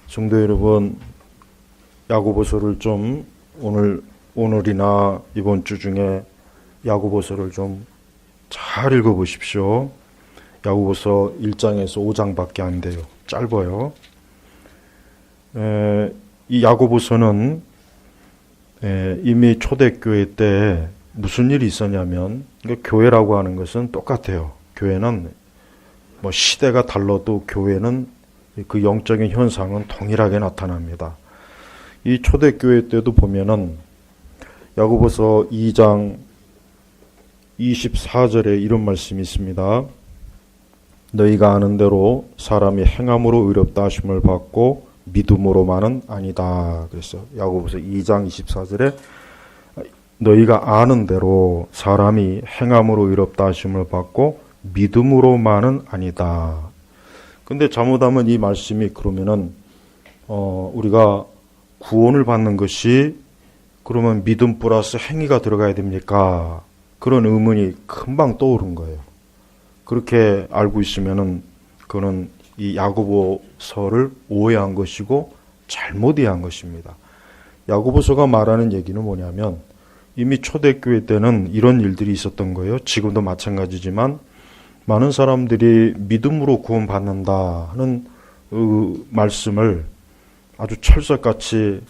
성도 여러분, 야고보서를 좀 오늘이나 이번 주 중에 야고보서를 좀 잘 읽어보십시오. 야고보서 1장에서 5장밖에 안 돼요. 짧아요. 이 야고보서는 이미 초대교회 때 무슨 일이 있었냐면, 교회라고 하는 것은 똑같아요. 교회는 뭐 시대가 달라도 교회는 그 영적인 현상은 동일하게 나타납니다. 이 초대교회 때도 보면은 야고보서 2장 24절에 이런 말씀이 있습니다. 너희가 아는 대로 사람이 행함으로 의롭다 하심을 받고 믿음으로만은 아니다. 그래서 야고보서 2장 24절에 너희가 아는 대로 사람이 행함으로 의롭다 하심을 받고 믿음으로만은 아니다. 근데 잘못하면 이 말씀이 그러면은 우리가 구원을 받는 것이 그러면 믿음 플러스 행위가 들어가야 됩니까? 그런 의문이 금방 떠오른 거예요. 그렇게 알고 있으면은 그거는 이 야고보서를 오해한 것이고 잘못 이해한 것입니다. 야고보서가 말하는 얘기는 뭐냐면 이미 초대교회 때는 이런 일들이 있었던 거예요. 지금도 마찬가지지만 많은 사람들이 믿음으로 구원받는다는 그 말씀을 아주 철석같이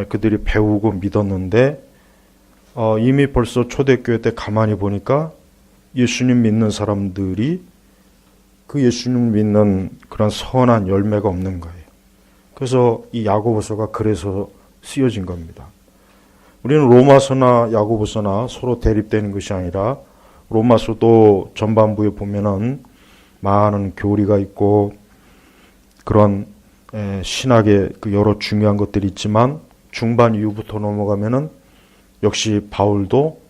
그들이 배우고 믿었는데 이미 벌써 초대교회 때 가만히 보니까 예수님 믿는 사람들이 그 예수님 믿는 그런 선한 열매가 없는 거예요. 그래서 이 야고보서가 그래서 쓰여진 겁니다. 우리는 로마서나 야고보서나 서로 대립되는 것이 아니라 로마서도 전반부에 보면은 많은 교리가 있고 그런 신학의 그 여러 중요한 것들이 있지만 중반 이후부터 넘어가면은 역시 바울도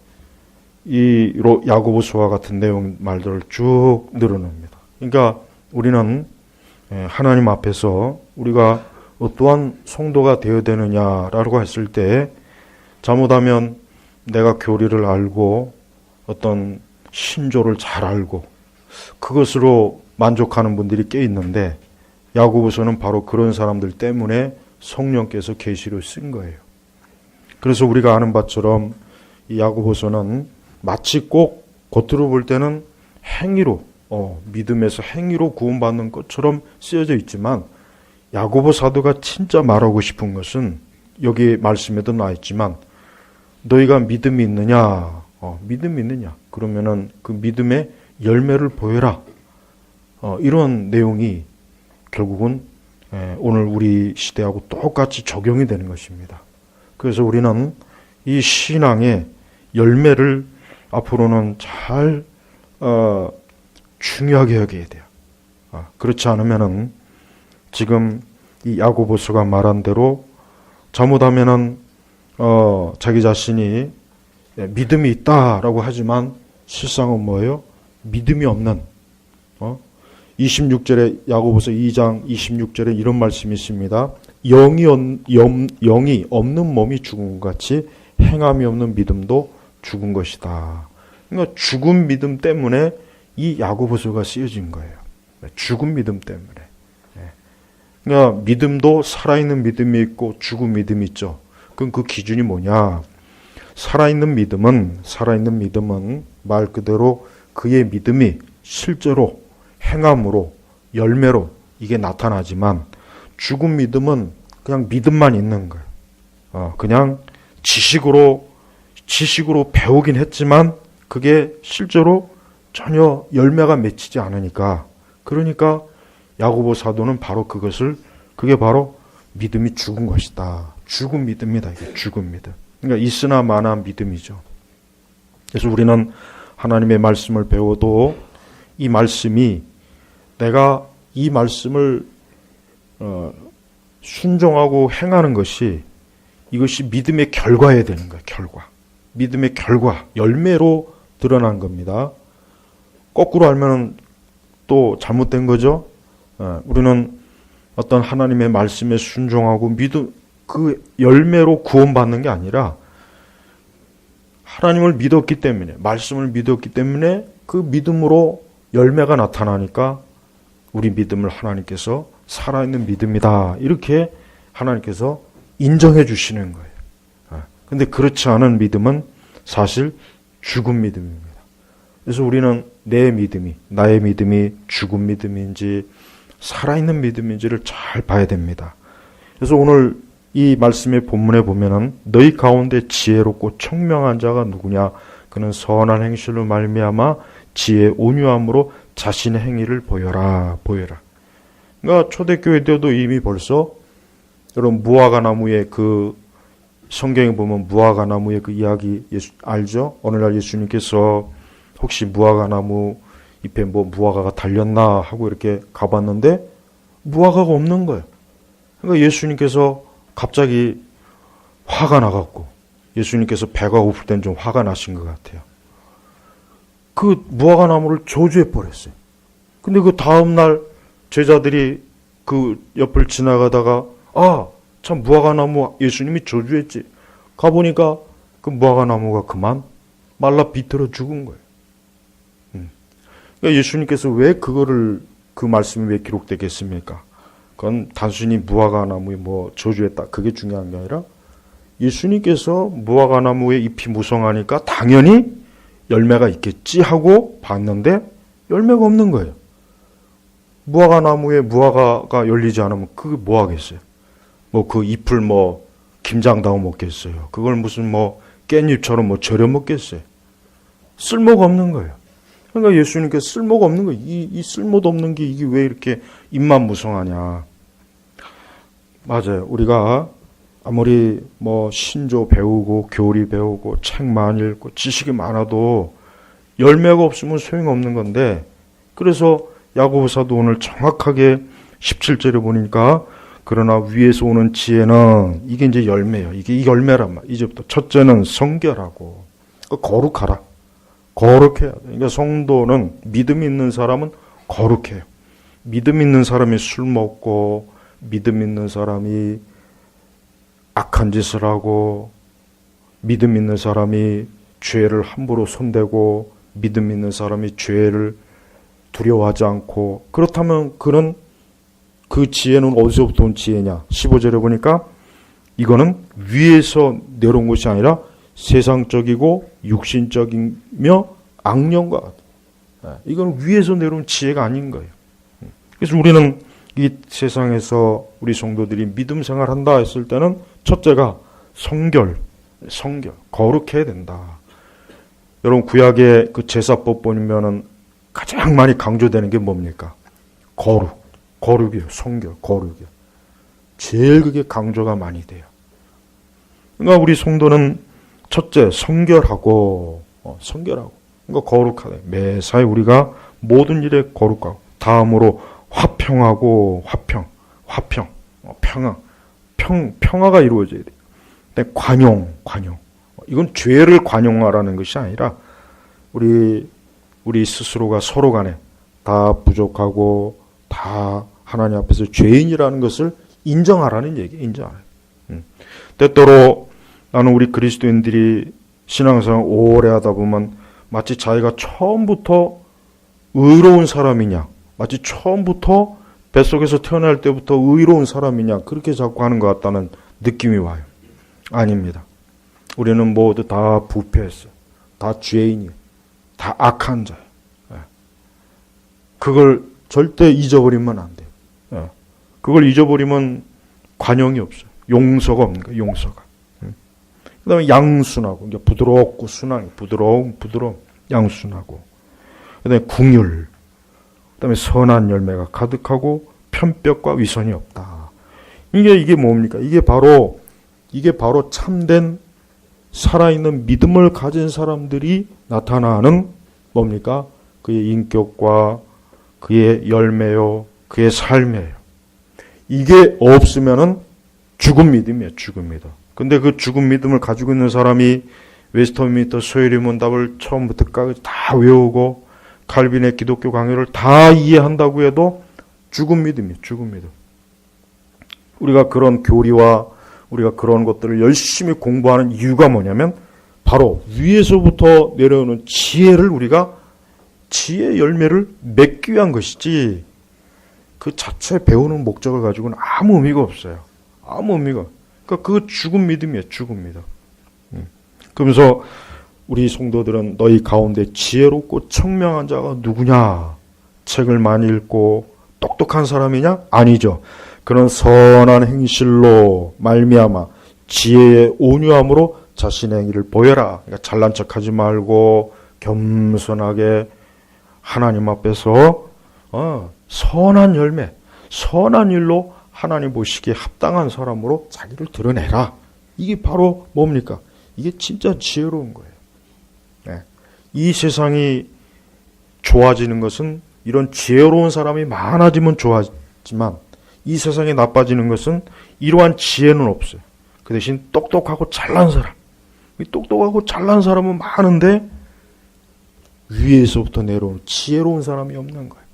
이 야고보서와 같은 내용 말들을 쭉 늘어납니다. 그러니까 우리는 하나님 앞에서 우리가 어떠한 성도가 되어야 되느냐라고 했을 때 잘못하면 내가 교리를 알고 어떤 신조를 잘 알고 그것으로 만족하는 분들이 꽤 있는데 야고보서는 바로 그런 사람들 때문에 성령께서 계시를 쓴 거예요. 그래서 우리가 아는 바처럼 이 야고보서는 마치 꼭 겉으로 볼 때는 행위로 믿음에서 행위로 구원받는 것처럼 쓰여져 있지만 야고보 사도가 진짜 말하고 싶은 것은 여기 말씀에도 나와 있지만 너희가 믿음이 있느냐? 믿음이 있느냐? 그러면은 그 믿음의 열매를 보여라. 이런 내용이 결국은 오늘 우리 시대하고 똑같이 적용이 되는 것입니다. 그래서 우리는 이 신앙의 열매를 앞으로는 잘 중요하게 여겨야 돼요. 그렇지 않으면은 지금 이 야고보서가 말한 대로 잘못하면은 자기 자신이 믿음이 있다라고 하지만 실상은 뭐예요? 믿음이 없는 26절에 야고보서 2장 26절에 이런 말씀이 있습니다. 영이 없는 몸이 죽은 것 같이 행함이 없는 믿음도 죽은 것이다. 그러니까 죽은 믿음 때문에 이 야고보서가 쓰여진 거예요. 죽은 믿음 때문에. 그러니까 믿음도 살아있는 믿음이 있고 죽은 믿음이 있죠. 그럼 그 기준이 뭐냐? 살아있는 믿음은 말 그대로 그의 믿음이 실제로 행함으로 열매로 이게 나타나지만 죽은 믿음은 그냥 믿음만 있는 거예요. 그냥 지식으로 배우긴 했지만 그게 실제로 전혀 열매가 맺히지 않으니까 그러니까 야고보 사도는 바로 그게 바로 믿음이 죽은 것이다. 죽은 믿음이다. 이게 죽은 믿음. 그러니까 있으나 마나 믿음이죠. 그래서 우리는 하나님의 말씀을 배워도 이 말씀이 내가 이 말씀을 순종하고 행하는 것이 이것이 믿음의 결과여야 되는 거예요. 믿음의 결과, 열매로 드러난 겁니다. 거꾸로 알면 또 잘못된 거죠. 우리는 어떤 하나님의 말씀에 순종하고 믿음 그 열매로 구원받는 게 아니라 하나님을 믿었기 때문에 말씀을 믿었기 때문에 그 믿음으로 열매가 나타나니까 우리 믿음을 하나님께서 살아있는 믿음이다. 이렇게 하나님께서 인정해 주시는 거예요. 근데 그렇지 않은 믿음은 사실 죽은 믿음입니다. 그래서 우리는 내 믿음이, 나의 믿음이 죽은 믿음인지 살아있는 믿음인지를 잘 봐야 됩니다. 그래서 오늘 이 말씀의 본문에 보면은 너희 가운데 지혜롭고 청명한 자가 누구냐? 그는 선한 행실로 말미암아 지혜 온유함으로 자신의 행위를 보여라. 그러니까 초대교회 때도 이미 벌써 여러분 무화과 나무의 그 성경에 보면 무화과 나무의 그 이야기 알죠? 어느 날 예수님께서 혹시 무화과 나무 잎에 뭐 무화과가 달렸나 하고 이렇게 가봤는데 무화과가 없는 거예요. 그러니까 예수님께서 갑자기 화가 나갖고 예수님께서 배가 고플 땐 좀 화가 나신 것 같아요. 그 무화과 나무를 저주해 버렸어요. 근데 그 다음날 제자들이 그 옆을 지나가다가 참 무화과 나무 예수님이 저주했지. 가보니까 그 무화과 나무가 그만 말라 비틀어 죽은 거예요. 그러니까 예수님께서 왜 그 말씀이 왜 기록되겠습니까? 그건 단순히 무화과 나무에 뭐 저주했다. 그게 중요한 게 아니라 예수님께서 무화과 나무에 잎이 무성하니까 당연히 열매가 있겠지 하고 봤는데 열매가 없는 거예요. 무화과 나무에 무화과가 열리지 않으면 그게 뭐 하겠어요? 뭐 그 잎을 뭐 김장다워 먹겠어요. 그걸 무슨 뭐 깻잎처럼 뭐 절여 먹겠어요. 쓸모가 없는 거예요. 그러니까 예수님께서 쓸모가 없는 거예요. 이 쓸모도 없는 게 이게 왜 이렇게 잎만 무성하냐. 맞아요. 우리가 아무리 뭐 신조 배우고 교리 배우고 책 많이 읽고 지식이 많아도 열매가 없으면 소용없는 건데 그래서 야고보사도 오늘 정확하게 17절에 보니까 그러나 위에서 오는 지혜는 이게 이제 열매예요. 이게 열매란 말. 이제부터 첫째는 성결하고 거룩하라. 거룩해야 돼. 그러니까 성도는 믿음 있는 사람은 거룩해요. 믿음 있는 사람이 술 먹고 믿음 있는 사람이 악한 짓을 하고 믿음 있는 사람이 죄를 함부로 손대고 믿음 있는 사람이 죄를 두려워하지 않고 그렇다면 그는 그 지혜는 어디서부터 온 지혜냐? 15절에 보니까 이거는 위에서 내려온 것이 아니라 세상적이고 육신적이며 악령과 같아요. 이건 위에서 내려온 지혜가 아닌 거예요. 그래서 우리는 이 세상에서 우리 성도들이 믿음 생활한다 했을 때는 첫째가 성결, 거룩해야 된다. 여러분 구약의 그 제사법 보면은 가장 많이 강조되는 게 뭡니까? 거룩이에요. 성결, 거룩이에요. 제일 그게 강조가 많이 돼요. 그러니까 우리 성도는 첫째 성결하고 그러니까 거룩하다. 매사에 우리가 모든 일에 거룩하고 다음으로 화평하고 평화가 이루어져야 돼요. 근데 관용 이건 죄를 관용하라는 것이 아니라 우리 스스로가 서로 간에 다 부족하고 다 하나님 앞에서 죄인이라는 것을 인정하라는 얘기예요. 인정하라. 때때로 나는 우리 그리스도인들이 신앙생활 오래 하다 보면 마치 자기가 처음부터 의로운 사람이냐, 마치 처음부터 뱃속에서 태어날 때부터 의로운 사람이냐 그렇게 자꾸 하는 것 같다는 느낌이 와요. 아닙니다. 우리는 모두 다 부패했어요. 다 죄인이에요. 다 악한 자예요. 그걸 절대 잊어버리면 안 돼요. 그걸 잊어버리면 관용이 없어요. 용서가 없는 거예요. 용서가. 그 다음에 양순하고 부드럽고 순하게 부드러움 양순하고 그 다음에 궁율 그 다음에 선한 열매가 가득하고 편벽과 위선이 없다. 이게 뭡니까? 이게 바로 참된 살아있는 믿음을 가진 사람들이 나타나는 뭡니까? 그의 인격과 그의 열매요, 그의 삶이에요. 이게 없으면은 죽은 믿음이에요, 죽은 믿음. 근데 그 죽은 믿음을 가지고 있는 사람이 웨스터민스터 소요리 문답을 처음부터 끝까지 다 외우고 칼빈의 기독교 강요를 다 이해한다고 해도 죽은 믿음이에요, 죽은 믿음. 우리가 그런 교리와 우리가 그런 것들을 열심히 공부하는 이유가 뭐냐면 바로 위에서부터 내려오는 지혜를 우리가 지혜 열매를 맺기 위한 것이지 그 자체 배우는 목적을 가지고는 아무 의미가 없어요. 아무 의미가. 그러니까 그 죽은 믿음이에요. 죽은 믿음. 그러면서 우리 성도들은 너희 가운데 지혜롭고 청명한 자가 누구냐? 책을 많이 읽고 똑똑한 사람이냐? 아니죠. 그런 선한 행실로 말미암아 지혜의 온유함으로 자신의 행위를 보여라. 그러니까 잘난 척하지 말고 겸손하게 하나님 앞에서 선한 열매, 선한 일로 하나님 보시기에 합당한 사람으로 자기를 드러내라. 이게 바로 뭡니까? 이게 진짜 지혜로운 거예요. 네. 이 세상이 좋아지는 것은 이런 지혜로운 사람이 많아지면 좋아지만 이 세상이 나빠지는 것은 이러한 지혜는 없어요. 그 대신 똑똑하고 잘난 사람, 똑똑하고 잘난 사람은 많은데 위에서부터 내려오는 지혜로운 사람이 없는 거예요.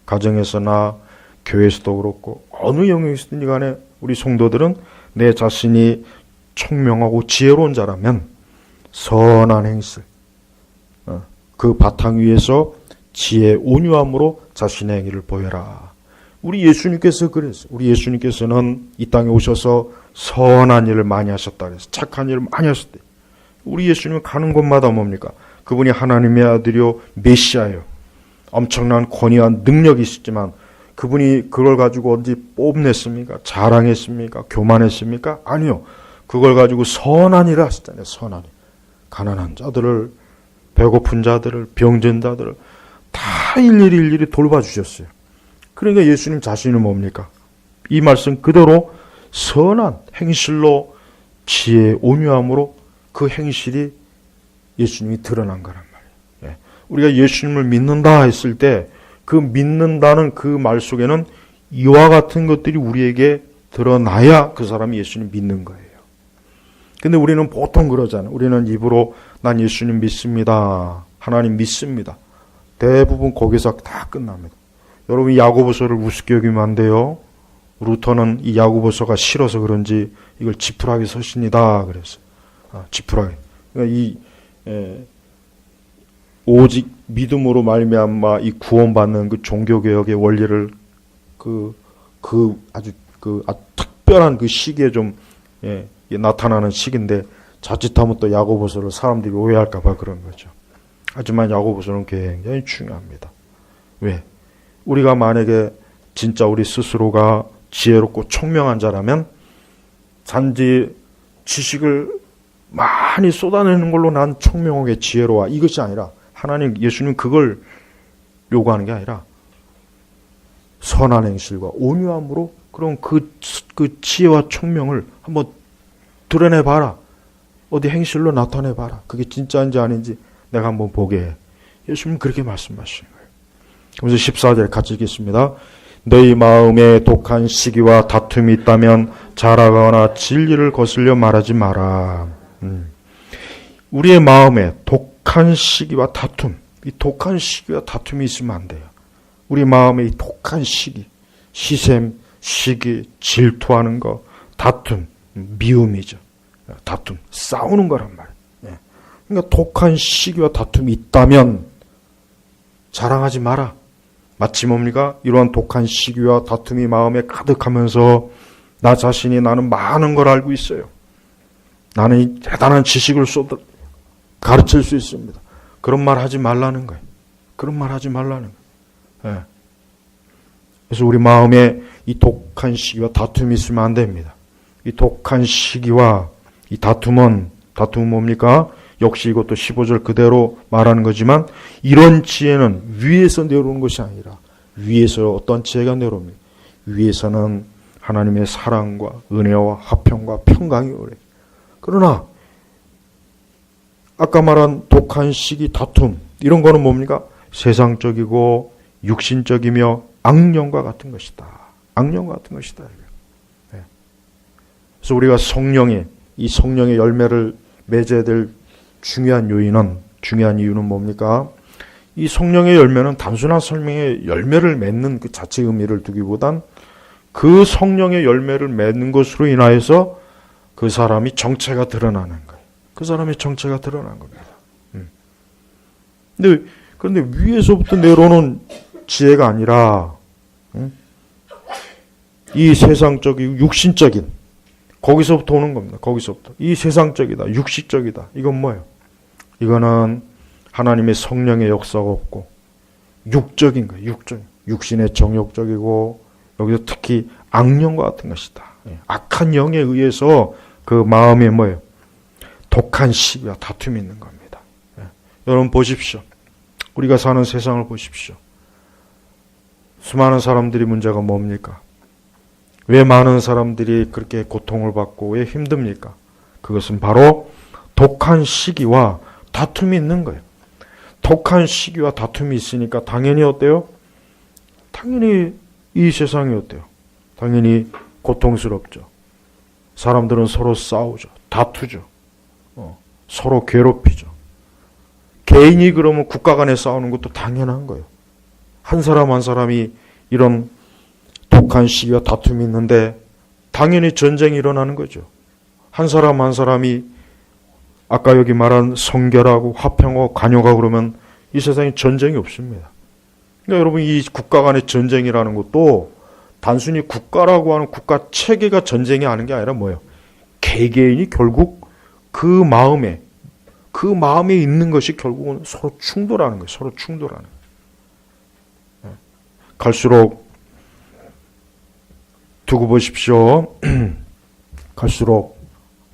가정에서나 교회에서도 그렇고 어느 영역이든 간에 우리 성도들은 내 자신이 총명하고 지혜로운 자라면 선한 행실, 그 바탕 위에서 지혜 온유함으로 자신의 행위를 보여라. 우리 예수님께서 그랬어요. 우리 예수님께서는 이 땅에 오셔서 선한 일을 많이 하셨다 그래서 착한 일을 많이 하셨대요. 우리 예수님은 가는 곳마다 뭡니까? 그분이 하나님의 아들이요 메시아예요. 엄청난 권위와 능력이 있었지만 그분이 그걸 가지고 어디 뽐냈습니까? 자랑했습니까? 교만했습니까? 아니요. 그걸 가지고 선한 일을 하셨잖아요. 선한 일. 가난한 자들을, 배고픈 자들을, 병든 자들을 다 일일이 돌봐주셨어요. 그러니까 예수님 자신은 뭡니까? 이 말씀 그대로 선한 행실로 지혜 온유함으로 그 행실이 예수님이 드러난 거란 말이에요. 우리가 예수님을 믿는다 했을 때 그 믿는다는 그 말 속에는 이와 같은 것들이 우리에게 드러나야 그 사람이 예수님 믿는 거예요. 근데 우리는 보통 그러잖아요. 우리는 입으로 난 예수님 믿습니다. 하나님 믿습니다. 대부분 거기서 다 끝납니다. 여러분 야고보서를 우습게 여기면 안 돼요. 루터는 이 야고보서가 싫어서 그런지 이걸 지푸라기 서신이다 그랬어요. 지푸라기. 그러니까 오직 믿음으로 말미암아 이 구원받는 그 종교개혁의 원리를 아주 특별한 그 시기에 좀 나타나는 시기인데 자칫하면 또 야고보서를 사람들이 오해할까봐 그런 거죠. 하지만 야고보서는 굉장히 중요합니다. 왜? 우리가 만약에 진짜 우리 스스로가 지혜롭고 총명한 자라면 단지 지식을 많이 쏟아내는 걸로 난 총명하게 지혜로워 이것이 아니라 하나님 예수님 그걸 요구하는 게 아니라 선한 행실과 온유함으로 그럼 그 지혜와 총명을 한번 드러내봐라. 어디 행실로 나타내봐라. 그게 진짜인지 아닌지 내가 한번 보게 해. 예수님 그렇게 말씀하시는 거예요. 그래서 14절 같이 읽겠습니다. 너희 마음에 독한 시기와 다툼이 있다면 자라거나 진리를 거슬려 말하지 마라. 우리의 마음에 독한 시기와 다툼, 이 독한 시기와 다툼이 있으면 안 돼요. 우리 마음에 이 독한 시기, 시샘, 시기, 질투하는 거, 다툼, 미움이죠. 다툼, 싸우는 거란 말이에요. 그러니까 독한 시기와 다툼이 있다면 자랑하지 마라. 마치 뭡니까? 이러한 독한 시기와 다툼이 마음에 가득하면서 나 자신이 나는 많은 걸 알고 있어요. 나는 대단한 지식을 가르칠 수 있습니다. 그런 말 하지 말라는 거예요. 그런 말 하지 말라는 거예요. 그래서 우리 마음에 이 독한 시기와 다툼이 있으면 안 됩니다. 이 독한 시기와 이 다툼은 뭡니까? 역시 이것도 15절 그대로 말하는 거지만 이런 지혜는 위에서 내려오는 것이 아니라 위에서 어떤 지혜가 내려옵니다. 위에서는 하나님의 사랑과 은혜와 화평과 평강이 오래. 그러나 아까 말한 독한 시기 다툼 이런 거는 뭡니까? 세상적이고 육신적이며 악령과 같은 것이다. 악령과 같은 것이다. 그래서 우리가 이 성령의 열매를 맺어야 될 중요한 이유는 뭡니까? 이 성령의 열매는 단순한 성령의 열매를 맺는 그 자체 의미를 두기보단 그 성령의 열매를 맺는 것으로 인하여서 그 사람이 정체가 드러나는 거예요. 그 사람의 정체가 드러난 겁니다. 그런데 위에서부터 내려오는 지혜가 아니라 이 세상적이고 육신적인 거기서부터 오는 겁니다. 거기서부터. 이 세상적이다. 육신적이다. 이건 뭐예요? 이거는 하나님의 성령의 역사가 없고 육적인 거예요. 육적. 육신의 정욕적이고 여기서 특히 악령과 같은 것이다. 악한 영에 의해서 그 마음에 뭐예요? 독한 시기와 다툼이 있는 겁니다. 여러분 보십시오. 우리가 사는 세상을 보십시오. 수많은 사람들이 문제가 뭡니까? 왜 많은 사람들이 그렇게 고통을 받고 왜 힘듭니까? 그것은 바로 독한 시기와 다툼이 있는 거예요. 독한 시기와 다툼이 있으니까 당연히 어때요? 당연히 이 세상이 어때요? 당연히 고통스럽죠. 사람들은 서로 싸우죠. 다투죠. 서로 괴롭히죠. 개인이 그러면 국가 간에 싸우는 것도 당연한 거예요. 한 사람 한 사람이 이런 독한 시기와 다툼이 있는데 당연히 전쟁이 일어나는 거죠. 한 사람 한 사람이 아까 여기 말한 성결하고 화평하고 관용하고 그러면 이 세상에 전쟁이 없습니다. 그러니까 여러분 이 국가 간의 전쟁이라는 것도 단순히 국가라고 하는 국가 체계가 전쟁이 하는 게 아니라 뭐예요? 개개인이 결국 그 마음에 있는 것이 결국은 서로 충돌하는 거예요. 서로 충돌하는 거예요. 갈수록 두고 보십시오. 갈수록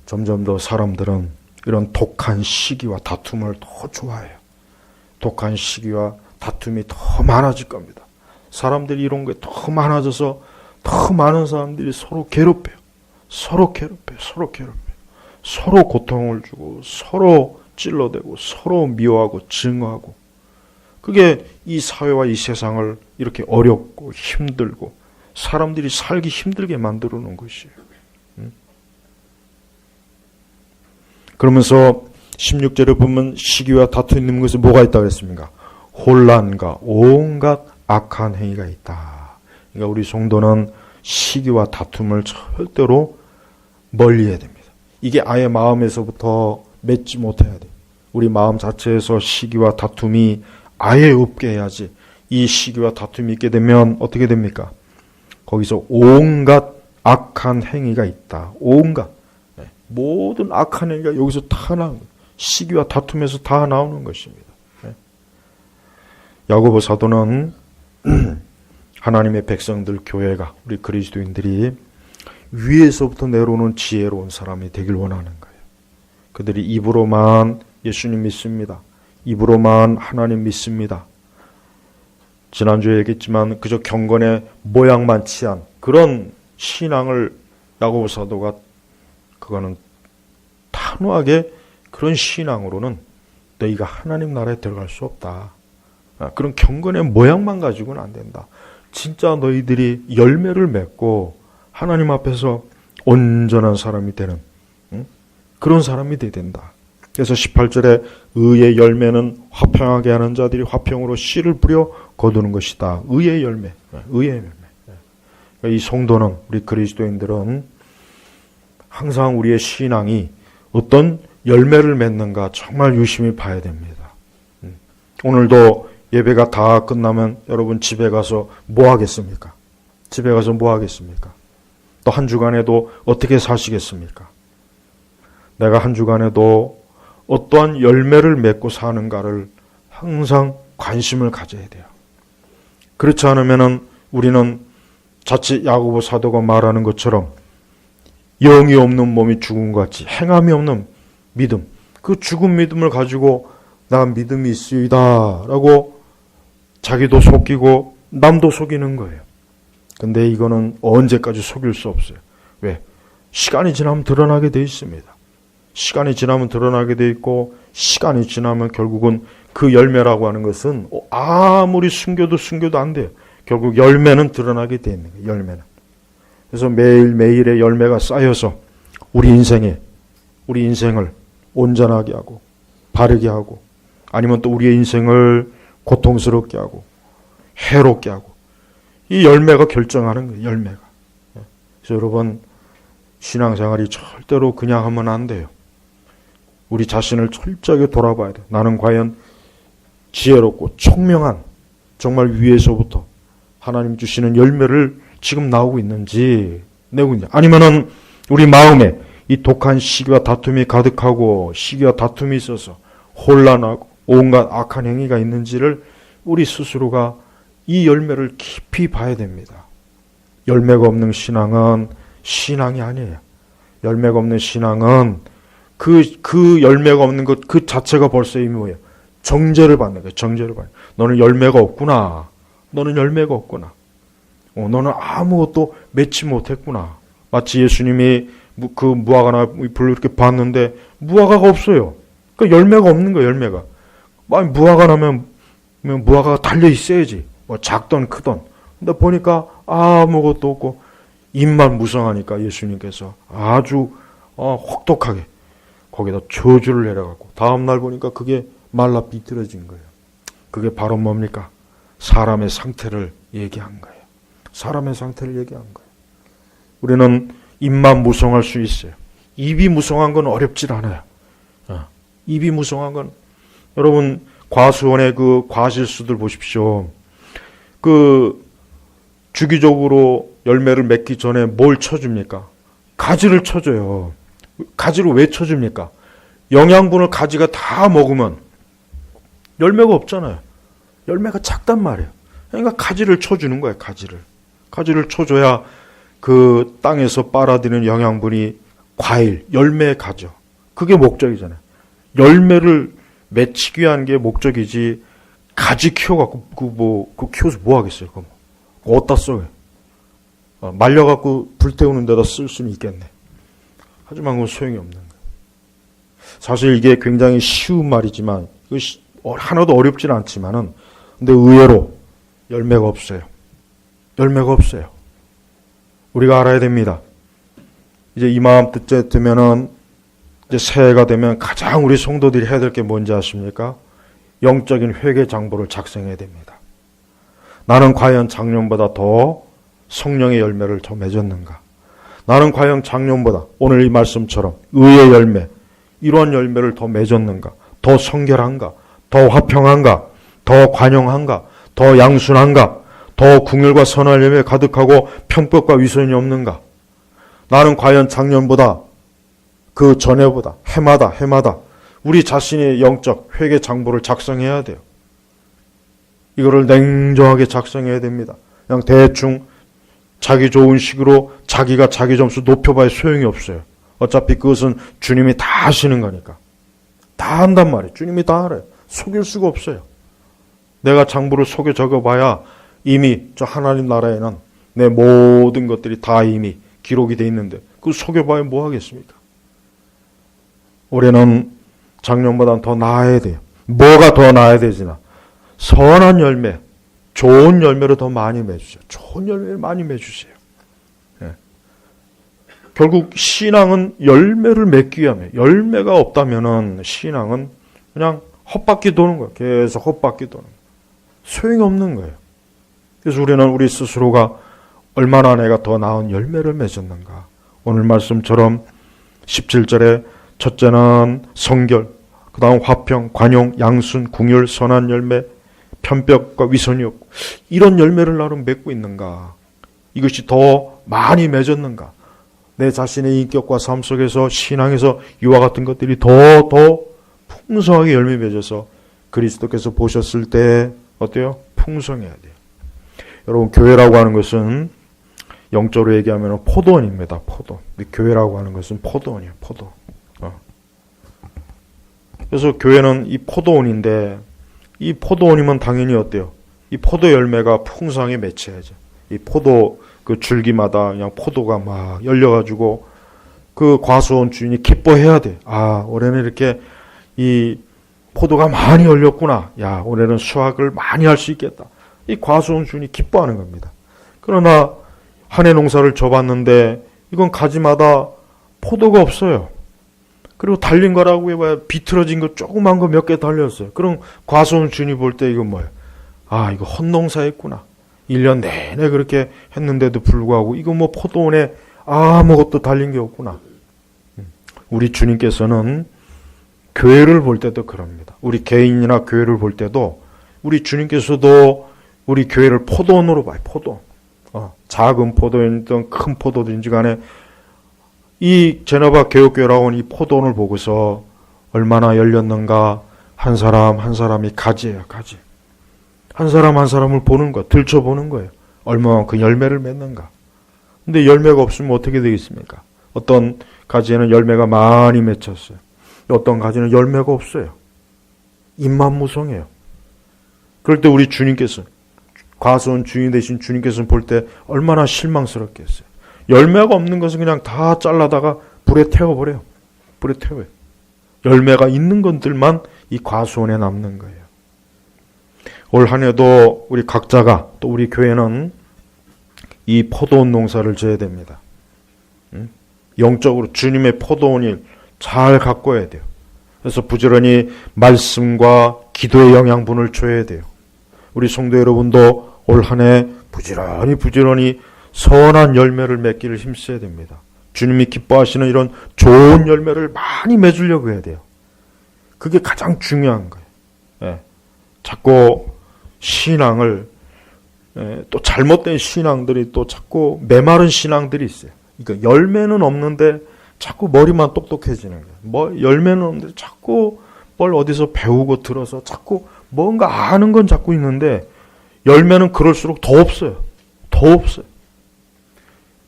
점점 더 사람들은 이런 독한 시기와 다툼을 더 좋아해요. 독한 시기와 다툼이 더 많아질 겁니다. 사람들이 이런 게 더 많아져서 더 많은 사람들이 서로 괴롭혀요. 서로 괴롭혀요. 서로 괴롭혀요. 서로 고통을 주고 서로 찔러대고 서로 미워하고 증오하고 그게 이 사회와 이 세상을 이렇게 어렵고 힘들고 사람들이 살기 힘들게 만들어 놓은 것이에요. 그러면서 16절에 보면 시기와 다투 있는 것에 뭐가 있다고 그랬습니까? 혼란과 온갖 악한 행위가 있다. 그러니까 우리 성도는 시기와 다툼을 절대로 멀리해야 됩니다. 이게 아예 마음에서부터 맺지 못해야 돼요. 우리 마음 자체에서 시기와 다툼이 아예 없게 해야지. 이 시기와 다툼이 있게 되면 어떻게 됩니까? 거기서 온갖 악한 행위가 있다. 온갖 모든 악한 행위가 여기서 다 나오는 거예요. 시기와 다툼에서 다 나오는 것입니다. 야고보 사도는 하나님의 백성들 교회가 우리 그리스도인들이 위에서부터 내려오는 지혜로운 사람이 되길 원하는 거예요. 그들이 입으로만 예수님 믿습니다. 입으로만 하나님 믿습니다. 지난주에 얘기했지만 그저 경건의 모양만 취한 그런 신앙을 야고보 사도가 그거는 단호하게 그런 신앙으로는 너희가 하나님 나라에 들어갈 수 없다. 그런 경건의 모양만 가지고는 안 된다. 진짜 너희들이 열매를 맺고 하나님 앞에서 온전한 사람이 되는 그런 사람이 돼야 된다. 그래서 18절에 의의 열매는 화평하게 하는 자들이 화평으로 씨를 뿌려 거두는 것이다. 의의 열매. 의의 열매. 이 성도는 우리 그리스도인들은 항상 우리의 신앙이 어떤 열매를 맺는가 정말 유심히 봐야 됩니다. 오늘도 예배가 다 끝나면 여러분 집에 가서 뭐 하겠습니까? 집에 가서 뭐 하겠습니까? 또 한 주간에도 어떻게 사시겠습니까? 내가 한 주간에도 어떠한 열매를 맺고 사는가를 항상 관심을 가져야 돼요. 그렇지 않으면 우리는 자칫 야고보 사도가 말하는 것처럼 영이 없는 몸이 죽은 것 같이 행함이 없는 믿음, 그 죽은 믿음을 가지고 나 믿음이 있으이다 라고 자기도 속이고 남도 속이는 거예요. 근데 이거는 언제까지 속일 수 없어요. 왜? 시간이 지나면 드러나게 돼 있습니다. 시간이 지나면 드러나게 돼 있고 시간이 지나면 결국은 그 열매라고 하는 것은 아무리 숨겨도 안 돼요. 결국 열매는 드러나게 돼 있는 거예요. 열매는. 그래서 매일매일의 열매가 쌓여서 우리 인생을 온전하게 하고 바르게 하고 아니면 또 우리의 인생을 고통스럽게 하고 해롭게 하고 이 열매가 결정하는 거예요. 열매가. 그래서 여러분 신앙생활이 절대로 그냥 하면 안 돼요. 우리 자신을 철저하게 돌아봐야 돼요. 나는 과연 지혜롭고 총명한 정말 위에서부터 하나님 주시는 열매를 지금 나오고 있는지, 내고 있는지, 아니면은 우리 마음에 이 독한 시기와 다툼이 가득하고 시기와 다툼이 있어서 혼란하고 온갖 악한 행위가 있는지를 우리 스스로가 이 열매를 깊이 봐야 됩니다. 열매가 없는 신앙은 신앙이 아니에요. 열매가 없는 신앙은 그 열매가 없는 것 그 자체가 벌써 이미 뭐예요? 정죄를 받는 거예요. 정죄를 받는 거예요. 너는 열매가 없구나. 너는 열매가 없구나. 너는 아무것도 맺지 못했구나. 마치 예수님이 그 무화과나 불을 이렇게 봤는데 무화과가 없어요. 그러니까 열매가 없는 거예요. 열매가. 무화과 나면 무화과가 달려 있어야지. 뭐 작던 크던. 근데 보니까 아무것도 없고 입만 무성하니까 예수님께서 아주 혹독하게 거기다 저주를 내려갖고 다음날 보니까 그게 말라 비틀어진 거예요. 그게 바로 뭡니까? 사람의 상태를 얘기한 거예요. 사람의 상태를 얘기한 거예요. 우리는 입만 무성할 수 있어요. 입이 무성한 건 어렵질 않아요. 입이 무성한 건 여러분 과수원의 그 과실수들 보십시오. 그 주기적으로 열매를 맺기 전에 뭘 쳐줍니까? 가지를 쳐줘요. 가지를 왜 쳐줍니까? 영양분을 가지가 다 먹으면 열매가 없잖아요. 열매가 작단 말이에요. 그러니까 가지를 쳐주는 거예요. 가지를 쳐줘야 그 땅에서 빨아들이는 영양분이 과일, 열매에 가죠. 그게 목적이잖아요. 열매를 맺히기 위한 게 목적이지 가지 키워갖고 그거 키워서 뭐 하겠어요? 그거 어디다 써요? 말려갖고 불태우는 데다 쓸 수는 있겠네. 하지만 그건 소용이 없는 거예요. 사실 이게 굉장히 쉬운 말이지만 하나도 어렵지는 않지만은 근데 의외로 열매가 없어요. 열매가 없어요. 우리가 알아야 됩니다. 이제 이맘때 되면은 이제 새해가 되면 가장 우리 성도들이 해야 될 게 뭔지 아십니까? 영적인 회개 장보를 작성해야 됩니다. 나는 과연 작년보다 더 성령의 열매를 더 맺었는가? 나는 과연 작년보다 오늘 이 말씀처럼 의의 열매, 이러한 열매를 더 맺었는가? 더 성결한가? 더 화평한가? 더 관용한가? 더 양순한가? 더 궁율과 선한 열매 가득하고 편법과 위선이 없는가? 나는 과연 작년보다 그 전에보다 해마다 우리 자신의 영적 회개 장보를 작성해야 돼요. 이거를 냉정하게 작성해야 됩니다. 그냥 대충 자기 좋은 식으로 자기가 자기 점수 높여봐야 소용이 없어요. 어차피 그것은 주님이 다 하시는 거니까. 다 한단 말이에요. 주님이 다 알아요. 속일 수가 없어요. 내가 장부를 속에 적어봐야 이미 저 하나님 나라에는 내 모든 것들이 다 이미 기록이 돼 있는데 그 속여봐야 뭐 하겠습니까? 올해는 작년보다 더 나아야 돼요. 뭐가 더 나아야 되지나? 선한 열매, 좋은 열매를 더 많이 맺으세요. 좋은 열매를 많이 맺으세요. 예. 결국 신앙은 열매를 맺기 위함이에요. 열매가 없다면은 신앙은 그냥 헛바퀴 도는 거예요. 계속 헛바퀴 도는 거예요. 소용이 없는 거예요. 그래서 우리는 우리 스스로가 얼마나 내가 더 나은 열매를 맺었는가. 오늘 말씀처럼 17절에 첫째는 성결, 그 다음 화평, 관용, 양순, 궁율, 선한 열매, 편벽과 위선이 없고 이런 열매를 나름 맺고 있는가? 이것이 더 많이 맺었는가? 내 자신의 인격과 삶 속에서 신앙에서 이와 같은 것들이 더 풍성하게 열매 맺어서 그리스도께서 보셨을 때 어때요? 풍성해야 돼요. 여러분 교회라고 하는 것은 영적으로 얘기하면 포도원입니다. 포도. 교회라고 하는 것은 포도원이에요. 포도. 그래서 교회는 이 포도원인데 이 포도원이면 당연히 어때요? 이 포도 열매가 풍성하게 맺혀야죠. 이 포도 그 줄기마다 그냥 포도가 막 열려가지고 그 과수원 주인이 기뻐해야 돼. 아, 올해는 이렇게 이 포도가 많이 열렸구나. 야, 올해는 수확을 많이 할 수 있겠다. 이 과수원 주인이 기뻐하는 겁니다. 그러나 한 해 농사를 져봤는데 이건 가지마다 포도가 없어요. 그리고 달린 거라고 해봐야 비틀어진 거 조그만 거 몇 개 달렸어요. 그럼 과수원 주인이 볼 때 이건 뭐예요? 아, 이거 헛농사했구나. 1년 내내 그렇게 했는데도 불구하고 이거 뭐 포도원에 아무것도 달린 게 없구나. 우리 주님께서는 교회를 볼 때도 그럽니다. 우리 개인이나 교회를 볼 때도 우리 주님께서도 우리 교회를 포도원으로 봐요. 작은 포도인든 큰 포도든지 간에 이 제너바 개혁교회라고 하는 이 포도원을 보고서 얼마나 열렸는가. 한 사람 한 사람이 가지예요, 가지. 한 사람 한 사람을 보는 거, 들춰보는 거예요. 얼마만큼 열매를 맺는가. 근데 열매가 없으면 어떻게 되겠습니까? 어떤 가지에는 열매가 많이 맺혔어요. 어떤 가지는 열매가 없어요. 잎만 무성해요. 그럴 때 우리 주님께서, 과수원 주인 되신 주님께서는 볼 때 얼마나 실망스럽겠어요. 열매가 없는 것은 그냥 다 잘라다가 불에 태워버려요. 불에 태워요. 열매가 있는 것들만 이 과수원에 남는 거예요. 올 한 해도 우리 각자가, 또 우리 교회는 이 포도원 농사를 져야 됩니다. 영적으로 주님의 포도원을 잘 가꿔야 돼요. 그래서 부지런히 말씀과 기도의 영양분을 줘야 돼요. 우리 성도 여러분도 올 한 해 부지런히 선한 열매를 맺기를 힘써야 됩니다. 주님이 기뻐하시는 이런 좋은 열매를 많이 맺으려고 해야 돼요. 그게 가장 중요한 거예요. 예. 자꾸 신앙을, 또 잘못된 신앙들이 또 자꾸 메마른 신앙들이 있어요. 그러니까 열매는 없는데 자꾸 머리만 똑똑해지는 거예요. 열매는 없는데 자꾸 뭘 어디서 배우고 들어서 자꾸 뭔가 아는 건 자꾸 있는데 열매는 그럴수록 더 없어요. 더 없어요.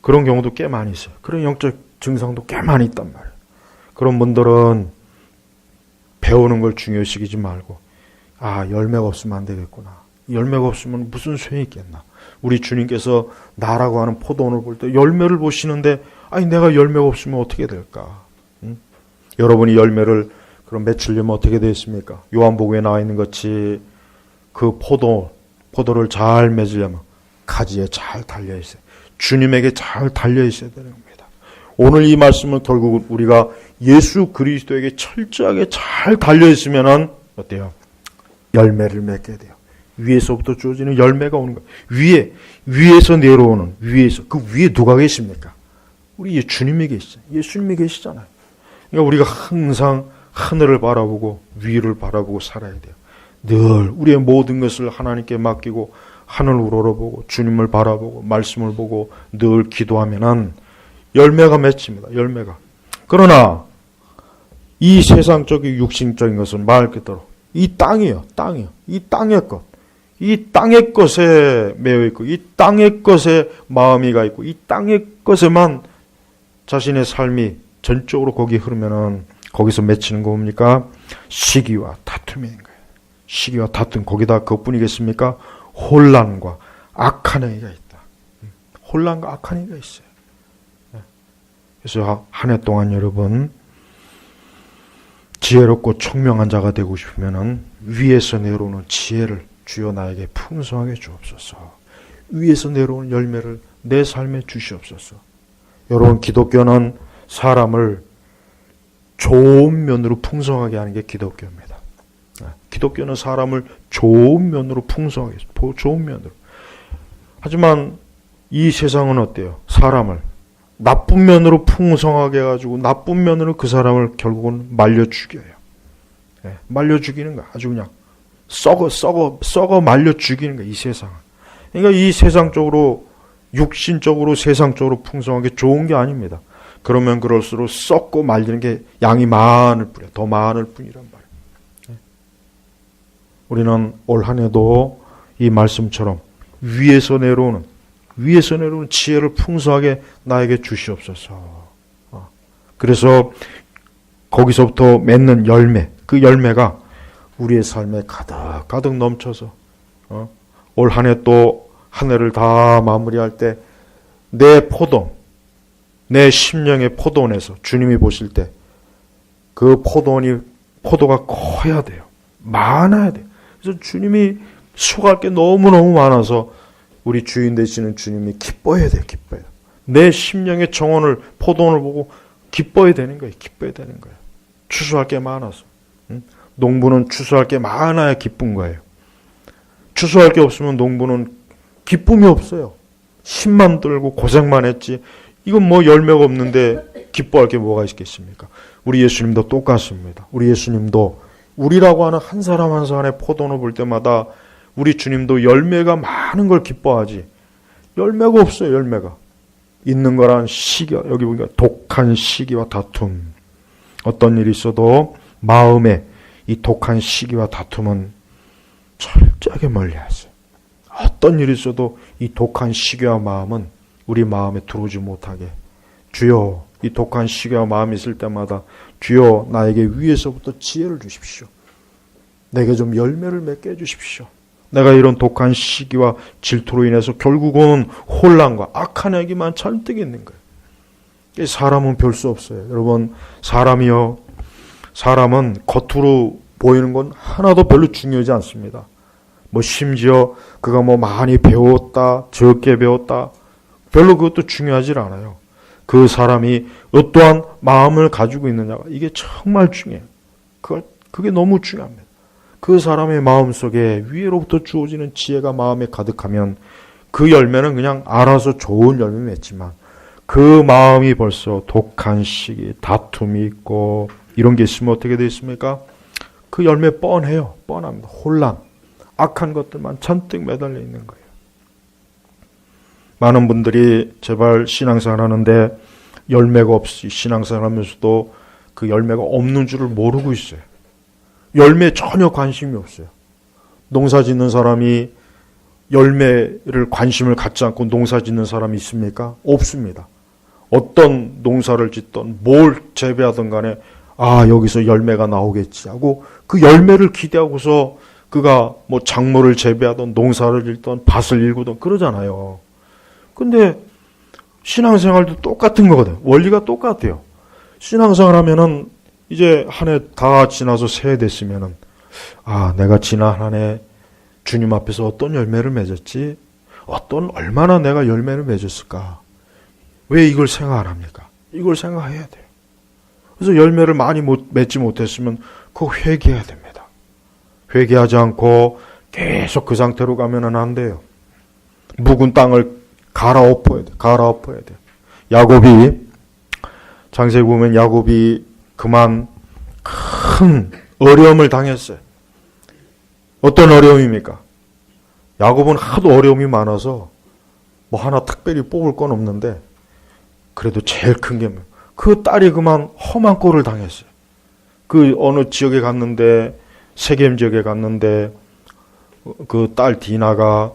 그런 경우도 꽤 많이 있어요. 그런 영적 증상도 꽤 많이 있단 말이에요. 그런 분들은 배우는 걸 중요시키지 말고, 열매가 없으면 안 되겠구나. 열매가 없으면 무슨 소용이 있겠나. 우리 주님께서 나라고 하는 포도원을 볼 때 열매를 보시는데, 내가 열매가 없으면 어떻게 될까? 여러분이 열매를 그럼 맺으려면 어떻게 되겠습니까? 요한복음에 나와 있는 것이 그 포도를 잘 맺으려면 가지에 잘 달려 있어요. 주님에게 잘 달려 있어야 되는 겁니다. 오늘 이 말씀은 결국 우리가 예수 그리스도에게 철저하게 잘 달려 있으면은 어때요? 열매를 맺게 돼요. 위에서부터 주어지는 열매가 오는 거예요. 위에서 내려오는, 그 위에 누가 계십니까? 우리 주님이 계시죠. 예수님이 계시잖아요. 그러니까 우리가 항상 하늘을 바라보고 위를 바라보고 살아야 돼요. 늘 우리의 모든 것을 하나님께 맡기고 하늘을 우러러보고 주님을 바라보고 말씀을 보고 늘 기도하면은 열매가 맺힙니다. 열매가. 그러나 이 세상적인 육신적인 것은 말 그대로 이 땅이에요. 이 땅의 것. 이 땅의 것에 매여 있고 이 땅의 것에 마음이 가 있고 이 땅의 것에만 자신의 삶이 전적으로 거기 흐르면은 거기서 맺히는 거 뭡니까? 시기와 다툼인 거예요. 시기와 다툼. 거기다 그것뿐이겠습니까? 혼란과 악한 행위가 있다. 혼란과 악한 행위가 있어요. 그래서 한 해 동안 여러분 지혜롭고 총명한 자가 되고 싶으면은 위에서 내려오는 지혜를 주여 나에게 풍성하게 주옵소서. 위에서 내려오는 열매를 내 삶에 주시옵소서. 여러분 기독교는 사람을 좋은 면으로 풍성하게 하는 게 기독교입니다. 기독교는 사람을 좋은 면으로 풍성하게 해요. 좋은 면으로. 하지만 이 세상은 어때요? 사람을 나쁜 면으로 풍성하게 해가지고 나쁜 면으로 그 사람을 결국은 말려 죽여요. 말려 죽이는 거야. 아주 그냥 썩어 말려 죽이는 거야. 이 세상은. 그러니까 이 세상적으로 육신적으로 세상적으로 풍성하게 좋은 게 아닙니다. 그러면 그럴수록 썩고 말리는 게 양이 많을 뿐이야. 더 많을 뿐이란 말이에요. 우리는 올 한 해도 이 말씀처럼 위에서 내려오는 지혜를 풍성하게 나에게 주시옵소서. 그래서 거기서부터 맺는 열매, 그 열매가 우리의 삶에 가득 넘쳐서 올 한 해 또 한 해를 다 마무리할 때 내 심령의 포도원에서 주님이 보실 때 그 포도가 커야 돼요. 많아야 돼요. 그래서 주님이 수고할 게 너무너무 많아서 우리 주인 되시는 주님이 기뻐해야 돼요. 기뻐해요. 내 심령의 정원을 포도원을 보고 기뻐해야 되는 거예요. 기뻐해야 되는 거예요. 추수할 게 많아서. 농부는 추수할 게 많아야 기쁜 거예요. 추수할 게 없으면 농부는 기쁨이 없어요. 힘만 들고 고생만 했지. 이건 뭐 열매가 없는데 기뻐할 게 뭐가 있겠습니까? 우리 예수님도 똑같습니다. 우리 예수님도 우리라고 하는 한 사람 한 사람의 포도원을 볼 때마다 우리 주님도 열매가 많은 걸 기뻐하지 열매가 없어요. 열매가. 있는 거란 시기, 여기 보니까 독한 시기와 다툼. 어떤 일이 있어도 마음에 이 독한 시기와 다툼은 철저하게 멀리하세요. 어떤 일이 있어도 이 독한 시기와 마음은 우리 마음에 들어오지 못하게. 주여, 이 독한 시기와 마음이 있을 때마다 주여 나에게 위에서부터 지혜를 주십시오. 내게 좀 열매를 맺게 해주십시오. 내가 이런 독한 시기와 질투로 인해서 결국은 혼란과 악한 얘기만 잔뜩 있는 거예요. 사람은 별 수 없어요. 여러분, 사람은 겉으로 보이는 건 하나도 별로 중요하지 않습니다. 심지어 그가 많이 배웠다, 적게 배웠다, 별로 그것도 중요하지 않아요. 그 사람이 어떠한 마음을 가지고 있느냐가 이게 정말 중요해요. 그게 너무 중요합니다. 그 사람의 마음속에 위로부터 주어지는 지혜가 마음에 가득하면 그 열매는 그냥 알아서 좋은 열매 맺지만 그 마음이 벌써 독한 시기, 다툼이 있고 이런 게 있으면 어떻게 되어 있습니까? 그 열매 뻔해요. 뻔합니다. 혼란, 악한 것들만 잔뜩 매달려 있는 거예요. 많은 분들이 제발 신앙생활 하는데 열매가 없이 신앙생활 하면서도 그 열매가 없는 줄을 모르고 있어요. 열매에 전혀 관심이 없어요. 농사 짓는 사람이 열매를 관심을 갖지 않고 농사 짓는 사람이 있습니까? 없습니다. 어떤 농사를 짓던 뭘 재배하든 간에 여기서 열매가 나오겠지 하고 그 열매를 기대하고서 그가 작물을 재배하던 농사를 짓던 밭을 일구던 그러잖아요. 근데 신앙생활도 똑같은 거거든요. 원리가 똑같아요. 신앙생활 하면은 이제 한 해 다 지나서 새해 됐으면은 내가 지난 한 해 주님 앞에서 어떤 열매를 맺었지? 얼마나 내가 열매를 맺었을까? 왜 이걸 생각 안 합니까? 이걸 생각해야 돼요. 그래서 열매를 많이 맺지 못했으면 그거 회개해야 됩니다. 회개하지 않고 계속 그 상태로 가면은 안 돼요. 묵은 땅을 갈아엎어야 돼요. 야곱이 창세기 보면 야곱이 그만 큰 어려움을 당했어요. 어떤 어려움입니까? 야곱은 하도 어려움이 많아서 하나 특별히 뽑을 건 없는데 그래도 제일 큰 게 그 딸이 그만 험한 꼴을 당했어요. 그 어느 지역에 갔는데 세겜 지역에 갔는데 그 딸 디나가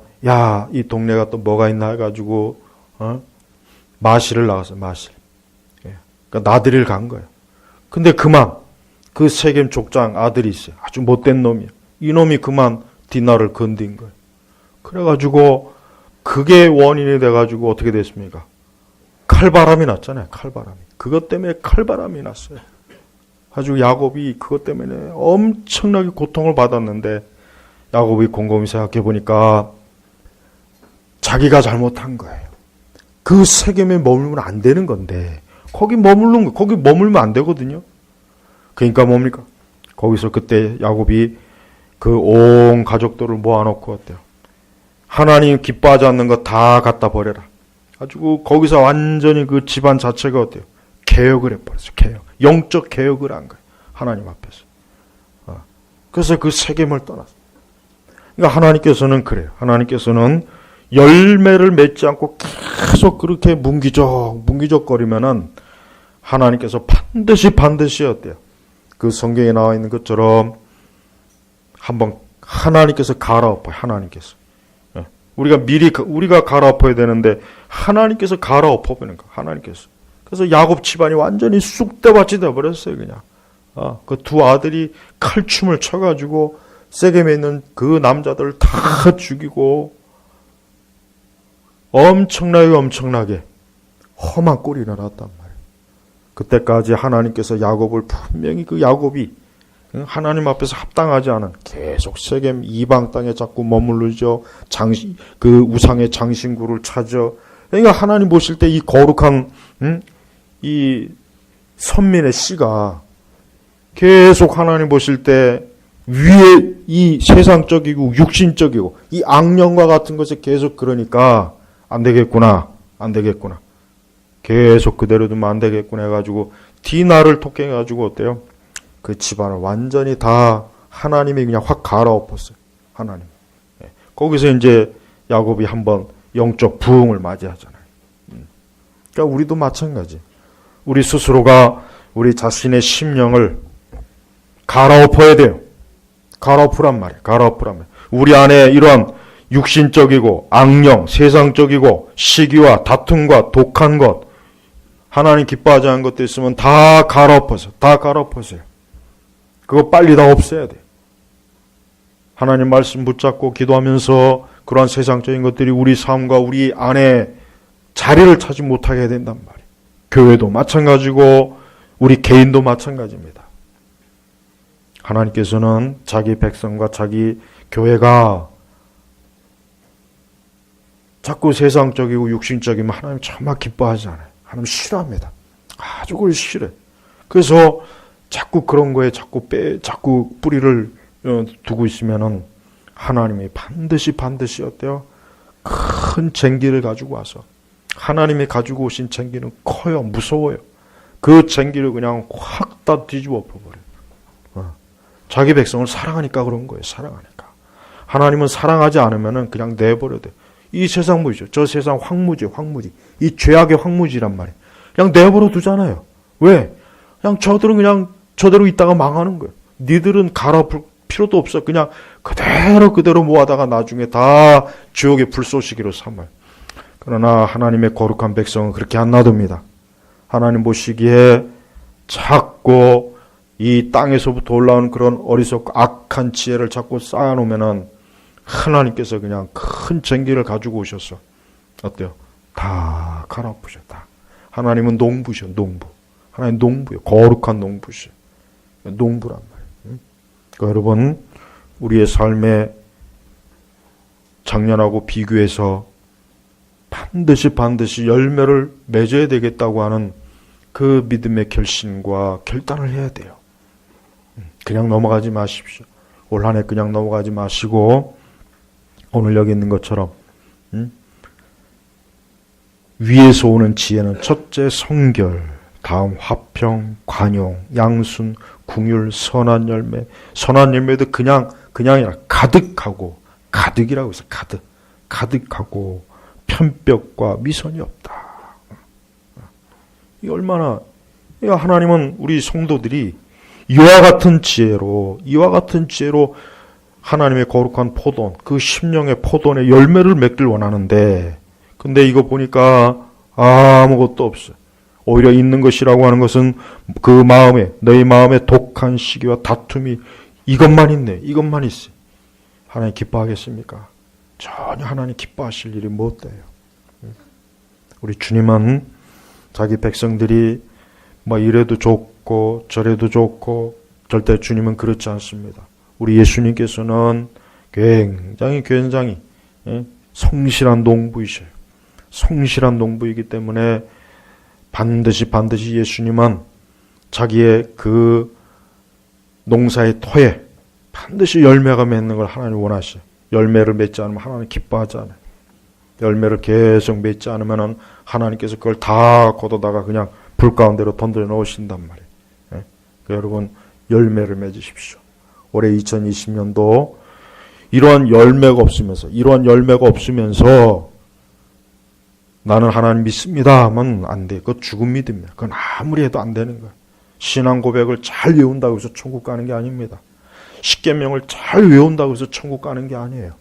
이 동네가 또 뭐가 있나 해가지고 마실을 나갔어요. 마실. 그러니까 나들이를 간 거예요. 근데 그만 그 세겜 족장 아들이 있어요. 아주 못된 놈이에요. 이놈이 그만 디나를 건든 거예요. 그래가지고 그게 원인이 돼가지고 어떻게 됐습니까? 칼바람이 났잖아요. 칼바람이. 그것 때문에 칼바람이 났어요. 아주 야곱이 그것 때문에 엄청나게 고통을 받았는데 야곱이 곰곰이 생각해 보니까 자기가 잘못한 거예요. 그 세겜에 머물면 안 되는 건데 거기 머물면 안 되거든요. 그러니까 뭡니까? 거기서 그때 야곱이 그 온 가족들을 모아놓고 어때요? 하나님 기뻐하지 않는 거 다 갖다 버려라. 가지고 거기서 완전히 그 집안 자체가 어때요? 개혁을 해버렸어요. 영적 개혁을 한 거예요. 하나님 앞에서. 그래서 그 세겜을 떠났어요. 그러니까 하나님께서는 그래요. 하나님께서는 열매를 맺지 않고 계속 그렇게 문기적거리면은 하나님께서 반드시 어때요? 그 성경에 나와 있는 것처럼 한번 하나님께서 갈아엎어요. 하나님께서. 우리가 갈아엎어야 되는데 하나님께서 갈아엎어버리는 거예요. 하나님께서. 그래서 야곱 집안이 완전히 쑥대밭이 되어버렸어요. 그냥. 그 두 아들이 칼춤을 쳐가지고 세겜에 있는 그 남자들을 다 죽이고 엄청나게 험한 꼴이 일어났단 말이에요. 그때까지 하나님께서 야곱을 분명히 그 야곱이 하나님 앞에서 합당하지 않은 계속 세겜 이방 땅에 자꾸 머무르죠. 그 우상의 장신구를 찾아. 그러니까 하나님 보실 때 이 거룩한 이 선민의 씨가 계속 하나님 보실 때 위에 이 세상적이고 육신적이고 이 악령과 같은 것에 계속 그러니까 안 되겠구나. 계속 그대로 두면 안 되겠구나 해가지고 디나를 토깽해가지고 어때요? 그 집안을 완전히 다 하나님이 그냥 확 갈아엎었어요. 하나님. 거기서 이제 야곱이 한번 영적 부흥을 맞이하잖아요. 그러니까 우리도 마찬가지. 우리 스스로가 우리 자신의 심령을 갈아엎어야 돼요. 갈아엎으란 말이에요. 갈아엎으란 말이에요. 우리 안에 이러한 육신적이고 악령, 세상적이고 시기와 다툼과 독한 것, 하나님 기뻐하지 않은 것도 있으면 다 갈아엎어서, 다 갈아엎으세요. 그거 빨리 다 없애야 돼요. 하나님 말씀 붙잡고 기도하면서 그러한 세상적인 것들이 우리 삶과 우리 안에 자리를 차지 못하게 해야 된단 말이에요. 교회도 마찬가지고 우리 개인도 마찬가지입니다. 하나님께서는 자기 백성과 자기 교회가 자꾸 세상적이고 육신적이면 하나님 정말 기뻐하지 않아요. 하나님 싫어합니다. 아주 그걸 싫어요. 그래서 자꾸 그런 거에 자꾸 뿌리를 두고 있으면은 하나님이 반드시 어때요? 큰 쟁기를 가지고 와서 하나님이 가지고 오신 쟁기는 커요. 무서워요. 그 쟁기를 그냥 확 다 뒤집어 엎어버려요. 자기 백성을 사랑하니까 그런 거예요. 사랑하니까. 하나님은 사랑하지 않으면은 그냥 내버려 둬요. 이 세상 무지죠. 저 세상 황무지. 이 죄악의 황무지란 말이에요. 그냥 내버려 두잖아요. 왜? 그냥 저들은 그냥 저대로 있다가 망하는 거예요. 니들은 갈아엎을 필요도 없어. 그냥 그대로 모아다가 나중에 다 지옥의 불쏘시기로 삼아요. 그러나 하나님의 거룩한 백성은 그렇게 안 놔둡니다. 하나님 보시기에 자꾸 이 땅에서부터 올라오는 그런 어리석고 악한 지혜를 자꾸 쌓아놓으면은 하나님께서 그냥 큰 쟁기를 가지고 오셔서 어때요? 다 갈아엎으셨다. 하나님은 농부셔, 농부. 하나님 농부요. 거룩한 농부셔. 농부란 말이에요. 그러니까 여러분, 우리의 삶에 작년하고 비교해서 반드시 열매를 맺어야 되겠다고 하는 그 믿음의 결심과 결단을 해야 돼요. 그냥 넘어가지 마십시오. 올 한 해 그냥 넘어가지 마시고 오늘 여기 있는 것처럼 위에서 오는 지혜는 첫째 성결, 다음 화평, 관용, 양순, 궁율, 선한 열매. 선한 열매도 그냥 아니라 가득하고, 가득이라고 해서 가득하고 편벽과 미선이 없다. 이 얼마나, 하나님은 우리 성도들이 이와 같은 지혜로 하나님의 거룩한 포도원, 그 심령의 포도원의 열매를 맺길 원하는데, 근데 이거 보니까 아무것도 없어요. 오히려 있는 것이라고 하는 것은 그 마음에, 너희 마음에 독한 시기와 다툼이 이것만 있네. 이것만 있어요. 하나님 기뻐하겠습니까? 전혀 하나님 기뻐하실 일이 못 돼요. 우리 주님은 자기 백성들이 뭐 이래도 좋고 저래도 좋고 절대 주님은 그렇지 않습니다. 우리 예수님께서는 굉장히 성실한 농부이셔요. 성실한 농부이기 때문에 반드시 예수님은 자기의 그 농사의 토에 반드시 열매가 맺는 걸 하나님 원하셔요. 열매를 맺지 않으면 하나님 기뻐하지 않아요. 열매를 계속 맺지 않으면 하나님께서 그걸 다 걷어다가 그냥 불 가운데로 던져 넣으신단 말이에요. 여러분 열매를 맺으십시오. 올해 2020년도 이러한 열매가 없으면서 나는 하나님 믿습니다 하면 안 돼. 그거 죽은 믿음이야. 그건 아무리 해도 안 되는 거야. 신앙 고백을 잘 외운다고 해서 천국 가는 게 아닙니다. 십계명을 잘 외운다고 해서 천국 가는 게 아니에요.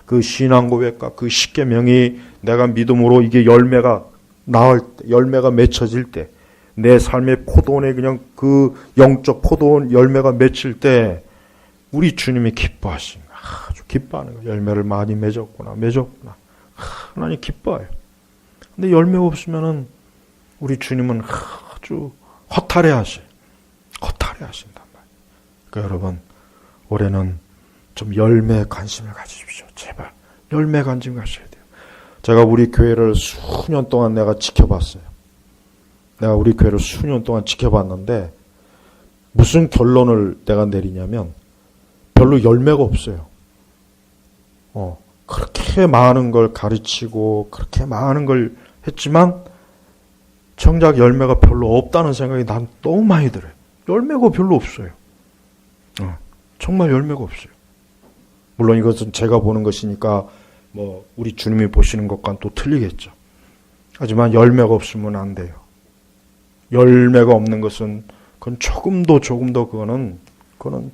그 신앙 고백과 그 십계명이 내가 믿음으로 이게 열매가 나올 때, 열매가 맺혀질 때, 내 삶의 포도원에 그냥 그 영적 포도원 열매가 맺힐 때 우리 주님이 기뻐하신 거야. 아주 기뻐하는 거야. 열매를 많이 맺었구나. 하나님 기뻐해요. 근데 열매가 없으면은 우리 주님은 아주 허탈해 하신단 말이에요. 그러니까 여러분, 올해는 좀 열매에 관심을 가지십시오. 제발. 열매 관심 가셔야 돼요. 제가 우리 교회를 수년 동안 내가 지켜봤어요. 내가 우리 교회를 수년 동안 지켜봤는데 무슨 결론을 내가 내리냐면 별로 열매가 없어요. 그렇게 많은 걸 가르치고 그렇게 많은 걸 했지만 정작 열매가 별로 없다는 생각이 난 너무 많이 들어요. 열매가 별로 없어요. 정말 열매가 없어요. 물론 이것은 제가 보는 것이니까 뭐 우리 주님이 보시는 것과는 또 틀리겠죠. 하지만 열매가 없으면 안 돼요. 열매가 없는 것은 그건 조금도 그거는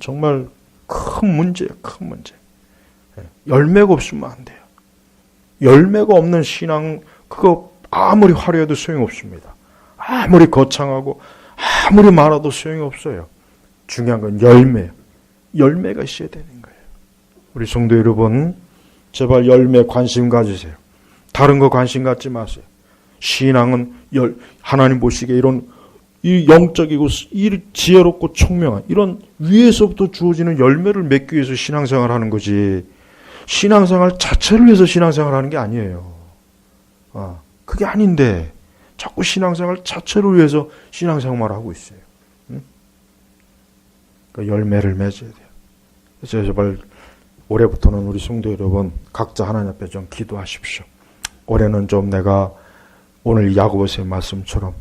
정말 큰 문제예요. 큰 문제. 열매가 없으면 안 돼요. 열매가 없는 신앙, 그거 아무리 화려해도 소용없습니다. 아무리 거창하고 아무리 많아도 소용이 없어요. 중요한 건 열매예요. 열매가 있어야 되는 거예요. 우리 성도 여러분, 제발 열매 관심 가지세요. 다른 거 관심 갖지 마세요. 신앙은 하나님 보시기에 이런 이 영적이고 이 지혜롭고 총명한 이런 위에서부터 주어지는 열매를 맺기 위해서 신앙생활 하는 거지, 신앙생활 자체를 위해서 신앙생활 하는 게 아니에요. 그게 아닌데 자꾸 신앙생활 자체를 위해서 신앙생활을 하고 있어요. 그 열매를 맺어야 돼요. 그래서 제발 올해부터는 우리 성도 여러분 각자 하나님 앞에 좀 기도하십시오. 올해는 좀 내가 오늘 야고보서의 말씀처럼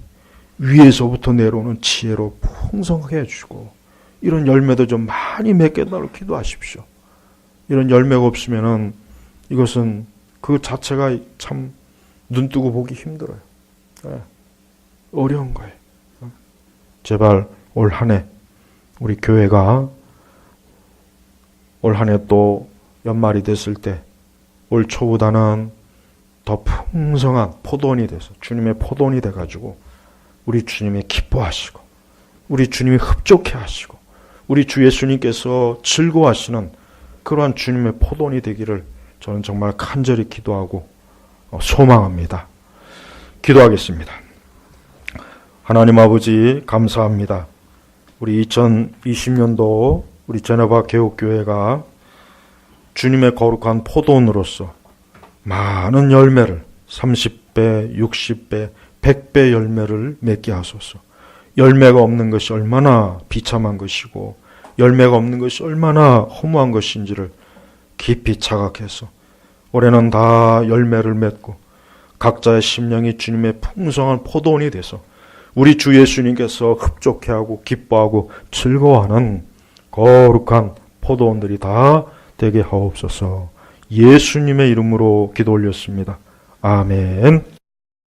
위에서부터 내려오는 지혜로 풍성하게 해주고 이런 열매도 좀 많이 맺게 달라고 기도하십시오. 이런 열매가 없으면은 이것은 그 자체가 참 눈뜨고 보기 힘들어요. 어려운 거예요. 제발 올 한 해 우리 교회가 올 한 해 또 연말이 됐을 때 올 초보다는 더 풍성한 포도원이 돼서 주님의 포도원이 돼가지고 우리 주님이 기뻐하시고 우리 주님이 흡족해 하시고 우리 주 예수님께서 즐거워하시는 그러한 주님의 포도원이 되기를 저는 정말 간절히 기도하고 소망합니다. 기도하겠습니다. 하나님 아버지 감사합니다. 우리 2020년도 우리 제네바 개옥교회가 주님의 거룩한 포도원으로서 많은 열매를 30배, 60배, 100배 열매를 맺게 하소서. 열매가 없는 것이 얼마나 비참한 것이고 열매가 없는 것이 얼마나 허무한 것인지를 깊이 자각해서 올해는 다 열매를 맺고 각자의 심령이 주님의 풍성한 포도원이 돼서 우리 주 예수님께서 흡족해하고 기뻐하고 즐거워하는 거룩한 포도원들이 다 되게 하옵소서. 예수님의 이름으로 기도 올렸습니다. 아멘.